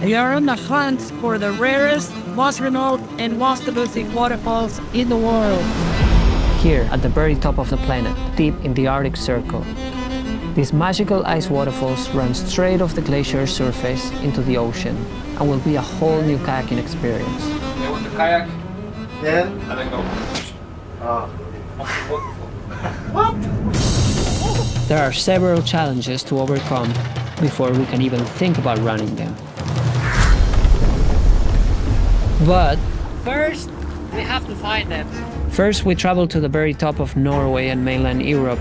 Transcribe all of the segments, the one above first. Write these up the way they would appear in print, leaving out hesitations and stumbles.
We are on the hunt for the rarest, most renowned, and most elusive waterfalls in the world. Here, at the very top of the planet, deep in the Arctic Circle, these magical ice waterfalls run straight off the glacier surface into the ocean and will be a whole new kayaking experience. You want the kayak? Yeah. And then go. What? There are several challenges to overcome before we can even think about running them. But First, we have to find them. first we travel to the very top of Norway and mainland Europe,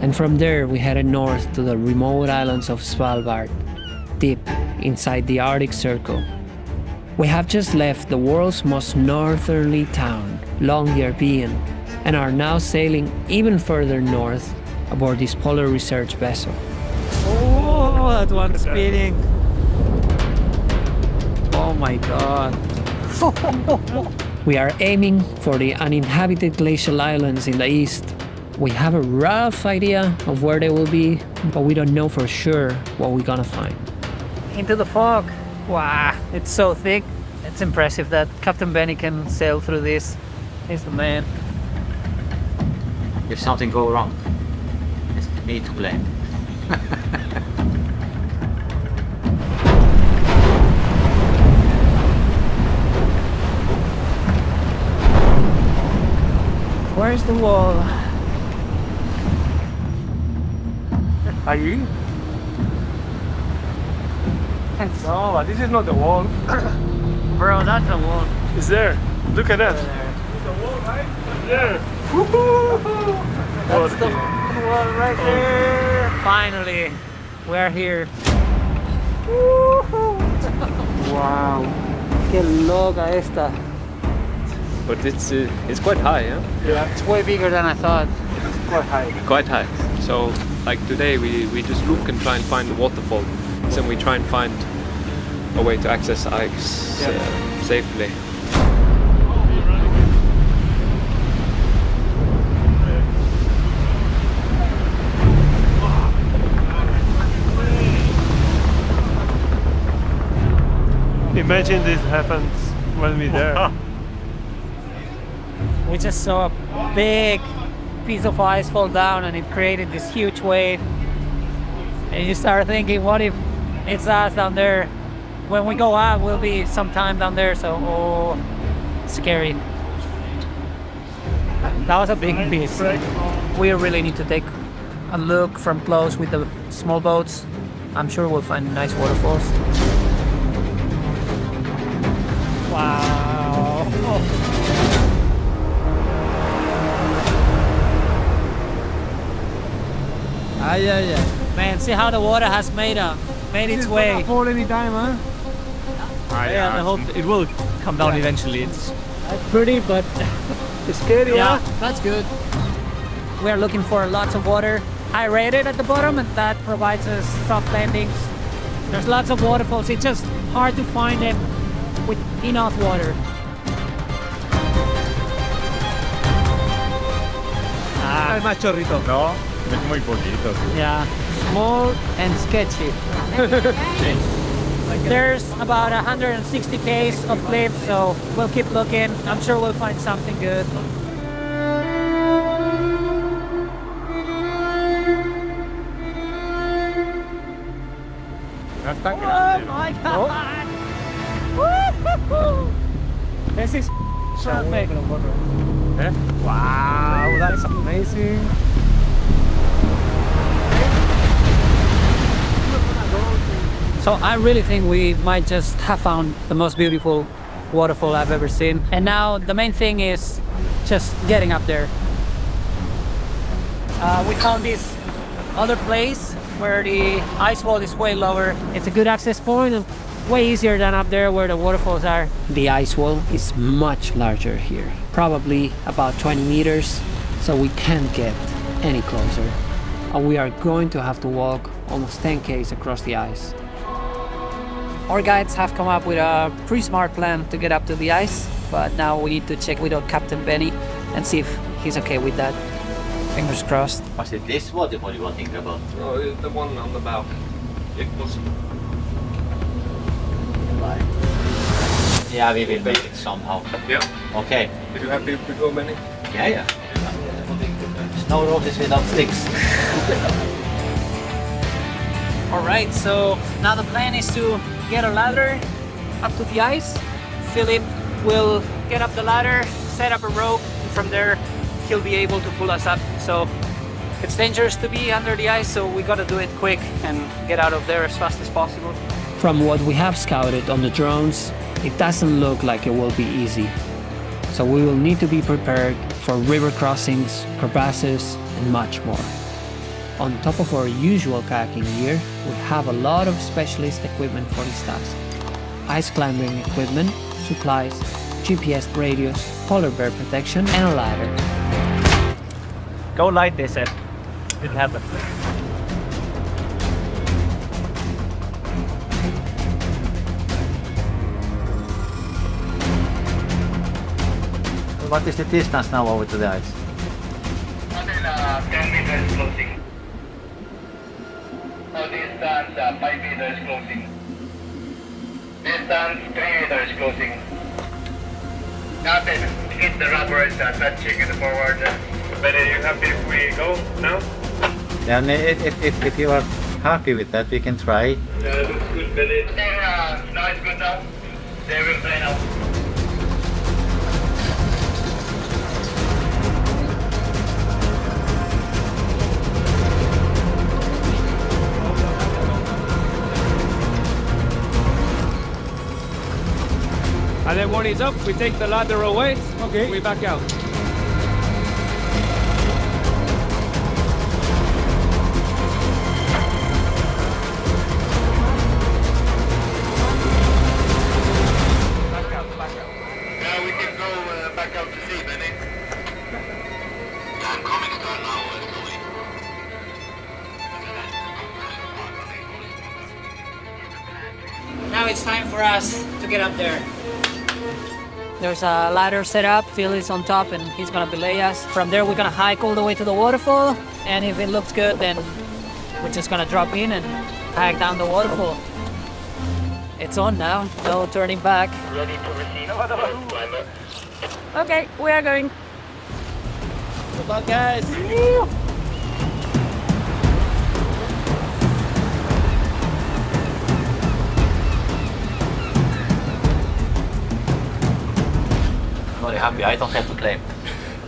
and from there we headed north to the remote islands of Svalbard, deep inside the Arctic Circle. We have just left the world's most northerly town, Longyearbyen, and are now sailing even further north aboard this polar research vessel. Oh, that one's spinning. Oh my god. We are aiming for the uninhabited glacial islands in the east. We have a rough idea of where they will be, but we don't know for sure what we're gonna find. Into the fog. Wow, it's so thick. It's impressive that Captain Benny can sail through this. He's the man. If something goes wrong, it's me to blame. Where's the wall? Are you? No, but this is not the wall. Bro, that's the wall. It's there. Look at that. It's the wall, right? There. Woohoo! That's the wall right there. Finally, we're here. Wow. Qué loca esta. But it's quite high, yeah? Yeah, It's way bigger than I thought. it's quite high. Quite high. So, like today, we just look and try and find the waterfall. Then we try and find a way to access ice safely. Imagine this happens when we're there. We just saw a big piece of ice fall down and it created this huge wave. And you start thinking, what if it's us down there? When we go out, we'll be sometime down there, so oh, scary. That was a big piece. We really need to take a look from close with the small boats. I'm sure we'll find nice waterfalls. Wow. Man, see how the water has made its way. Fall anytime, huh? Yeah, I hope it will come down eventually. It's Pretty, but It's scary, yeah, huh? that's good. We're looking for lots of water, high rated at the bottom, and that provides us soft landings. There's lots of waterfalls. It's just hard to find them with enough water. Hay más chorrito. no, es muy poquito. Yeah, small and sketchy. There's about 160 k's of cliff, so we'll keep looking. I'm sure we'll find something good. No es tan Oh grande. my god! Woo-hoo-hoo. This is perfect. ¿Eh? Wow, that's amazing. So I really think we might just have found the most beautiful waterfall I've ever seen. And now the main thing is just getting up there. We found this other place where the ice wall is way lower. It's a good access point, and way easier than up there where the waterfalls are. The ice wall is much larger here, probably about 20 meters, so we can't get any closer. And we are going to have to walk almost 10 k's across the ice. Our guides have come up with a pretty smart plan to get up to the ice, but now we need to check with our Captain Benny and see if he's okay with that. Fingers crossed. Was it this waterfall you were thinking about? Oh, the one on the bow. It was. Yeah, we will make it somehow. Yeah. Okay. Are you happy with so many? Yeah, yeah. Snow roses without sticks. Alright, so now the plan is to get a ladder up to the ice. Philip will get up the ladder, set up a rope, and from there he'll be able to pull us up. So it's dangerous to be under the ice, so we gotta do it quick and get out of there as fast as possible. From what we have scouted on the drones, it doesn't look like it will be easy. So we will need to be prepared for river crossings, crevasses, and much more. On top of our usual kayaking gear, we have a lot of specialist equipment for this task. Ice climbing equipment, supplies, GPS radios, polar bear protection, and a ladder. Go light, they said. Didn't happen. What is the distance now over to the ice? 10 meters closing. So distance 5 meters closing. Distance 3 meters closing. Nothing. Hit the rubber touching in the forward. But are you happy if we go now? Yeah, and if you are happy with that, we can try. Yeah, it looks good, Benny. Yeah, now it's good now. They will play now. And then when he's up, we take the ladder away. Okay. We back out. Now we can go back out to sea, Benny. I'm coming down now. Now it's time for us to get up there. There's a ladder set up, Phil is on top and he's gonna belay us. From there we're gonna hike all the way to the waterfall, and if it looks good then we're just gonna drop in and kayak down the waterfall. It's on now, no turning back. Ready to receive. Okay, we are going. Good luck, guys. Very happy. I don't have to claim.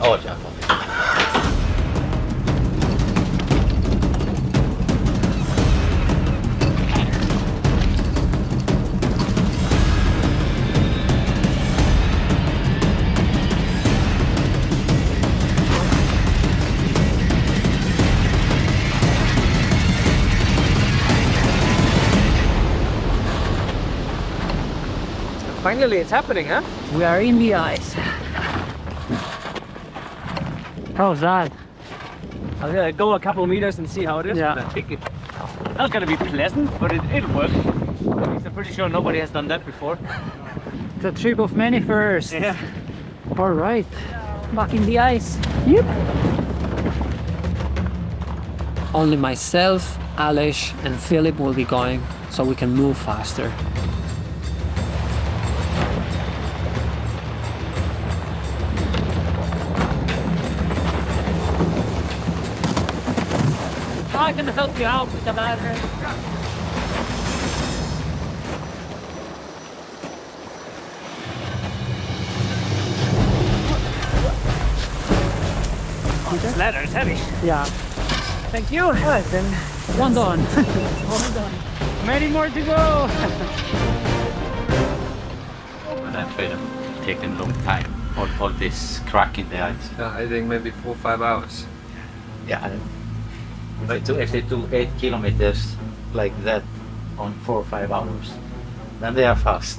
Oh, yeah. Finally, it's happening, huh? We are in the ice. How's that? I'm gonna go a couple of meters and see how it is. Yeah. I think it's not gonna be pleasant, but it'll work. At least I'm pretty sure nobody has done that before. The trip of many firsts. Yeah. Alright, back in the ice. Yep. Only myself, Alish, and Philip will be going, so we can move faster. I can help you out with the ladder. This ladder is heavy. Yeah. Thank you. Alright then. One done. One done. Many more to go. That will take a long time. All this crack in the ice. Yeah, I think maybe 4 or 5 hours. Yeah. If they do 8 kilometers like that on 4 or 5 hours, then they are fast.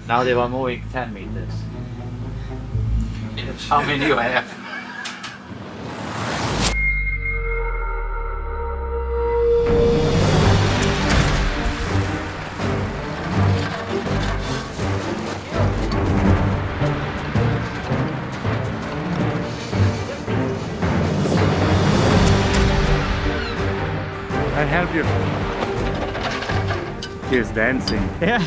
Now they were moving 10 meters. How many you have? I'll help you. He is dancing. Yeah.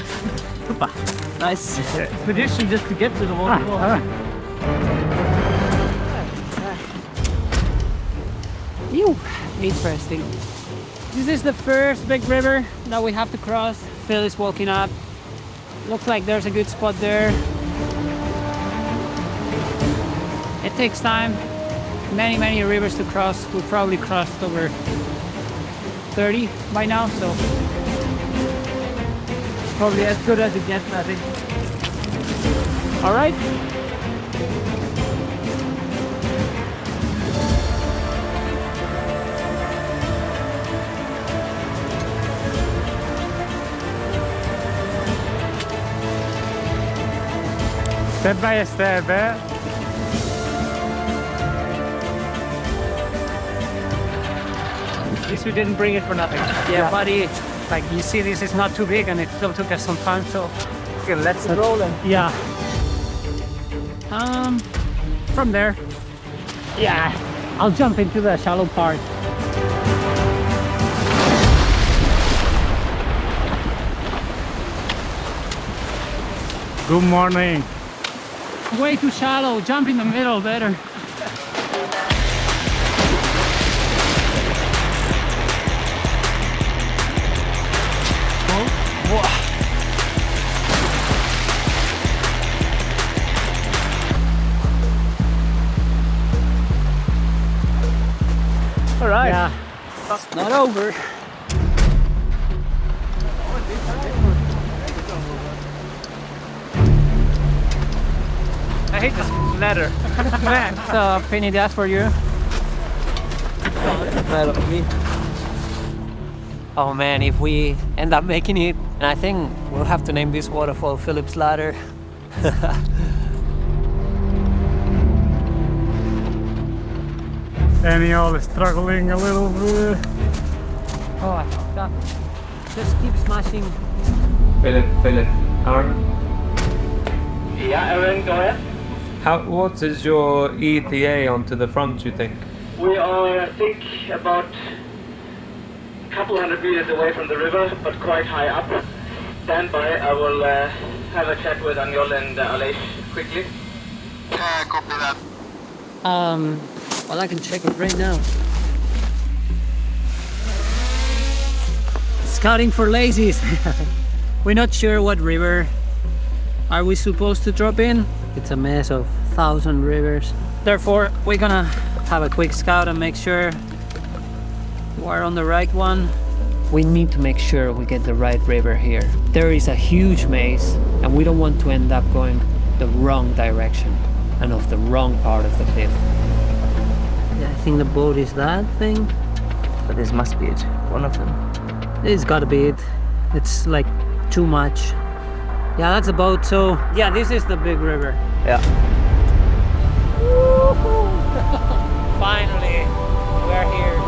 Super. Nice expedition just to get to the waterfall. Ew, interesting. This is the first big river that we have to cross. Phil is walking up. Looks like there's a good spot there. It takes time. Many rivers to cross. We've probably crossed over 30 by now, so Probably as good as it gets, I think. all right. Step by step, eh? At least we didn't bring it for nothing. Yeah, buddy. Like you see, this is not too big, and it still took us some time. So Okay, let's roll and yeah. From there, yeah, I'll jump into the shallow part. Good morning. Way too shallow. Jump in the middle, better. all right. Yeah, it's not over. I hate this ladder. So, Penny, that's for you. Oh man, if we end up making it, and I think we'll have to name this waterfall Philip's Ladder. Aniol is struggling a little bit. Oh, I fucked up. Just keep smashing. Philip, Aaron, Yeah, Aaron, go ahead. what is your ETA onto the front, you think? We are, I think, about a couple hundred meters away from the river, but quite high up. Stand by, I will have a chat with Aniol and Aleix quickly. Copy that. Well, I can check it right now. Scouting for lazies. We're not sure what river are we supposed to drop in. It's a mess of 1,000 rivers. Therefore, we're gonna have a quick scout and make sure we're on the right one. We need to make sure we get the right river here. There is a huge maze, and we don't want to end up going the wrong direction and off the wrong part of the cliff. I think the boat is that thing. But this must be it, one of them. It's gotta be it. It's like too much. Yeah, that's a boat. So yeah, this is the big river. Yeah. Finally, we're here.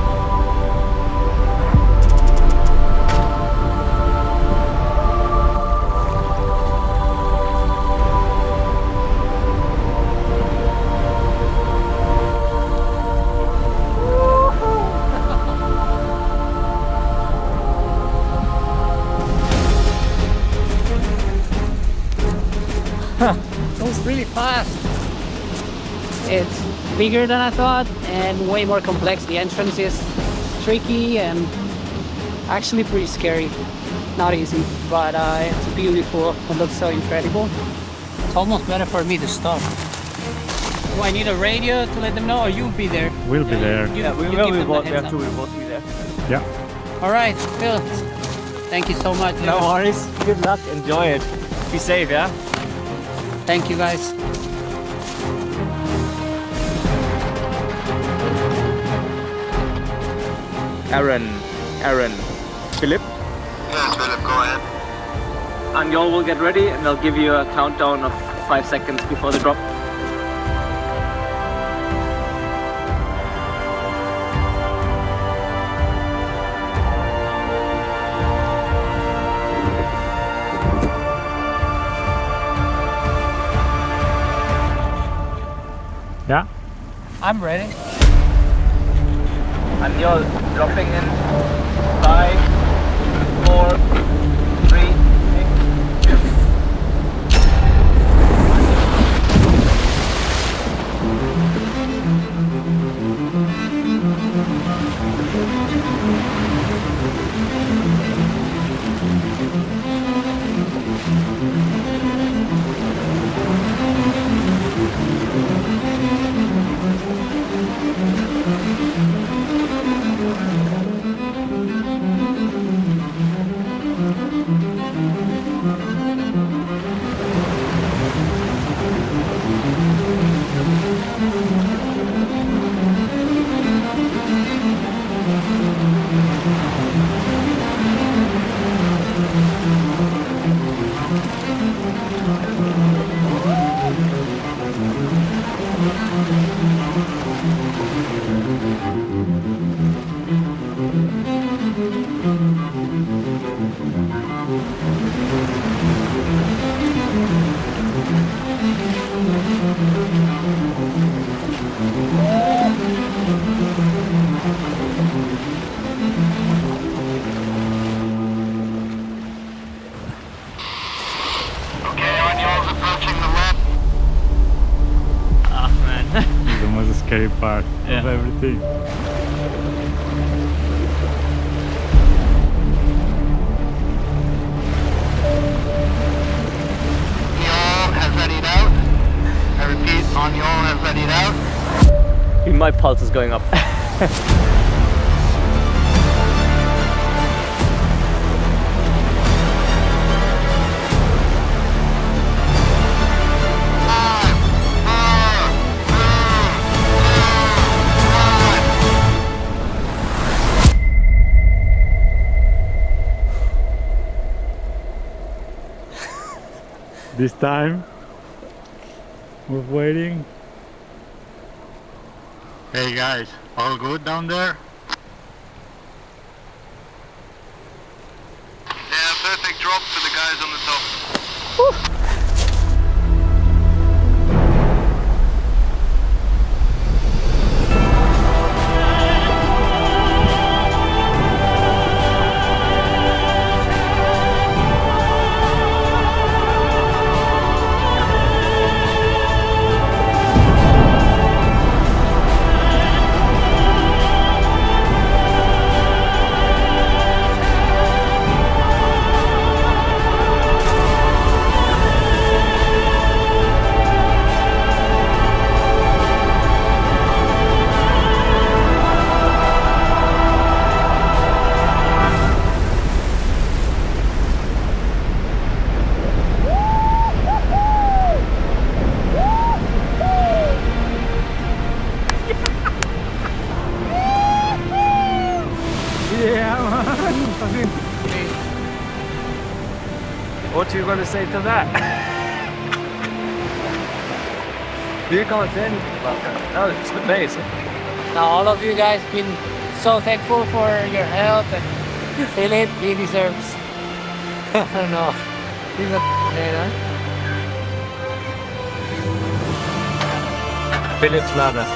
Goes really fast. It's bigger than I thought and way more complex. The entrance is tricky and actually pretty scary. Not easy, but it's beautiful. It looks so incredible. It's almost better for me to stop. Do I need a radio to let them know, or you'll be there? We'll be there. Yeah, we you will give be them the both heads there up. too, we'll both be there. Yeah. All right, Phil. Thank you so much. No worries, good luck, enjoy it. Be safe, yeah? Thank you, guys. Aaron, Philip, Yes, Philip, go ahead. Aniol will get ready and they'll give you a countdown of 5 seconds before the drop. Yeah. I'm ready. Aniol dropping in 5, 4, 3, 2. Okay, Aniol's approaching the left. Ah man. It's the most scary part of everything. Aniol has readied out. I repeat, Aniol has readied out. My pulse is going up. This time we're waiting. Hey guys, all good down there? Yeah, perfect drop for the guys on the top. What are you going to say to that? Do you can't say anything about that? Oh, it's amazing. Now all of you guys been so thankful for your help and feel it, he deserves. I don't know. He's a man, huh? Philip's ladder.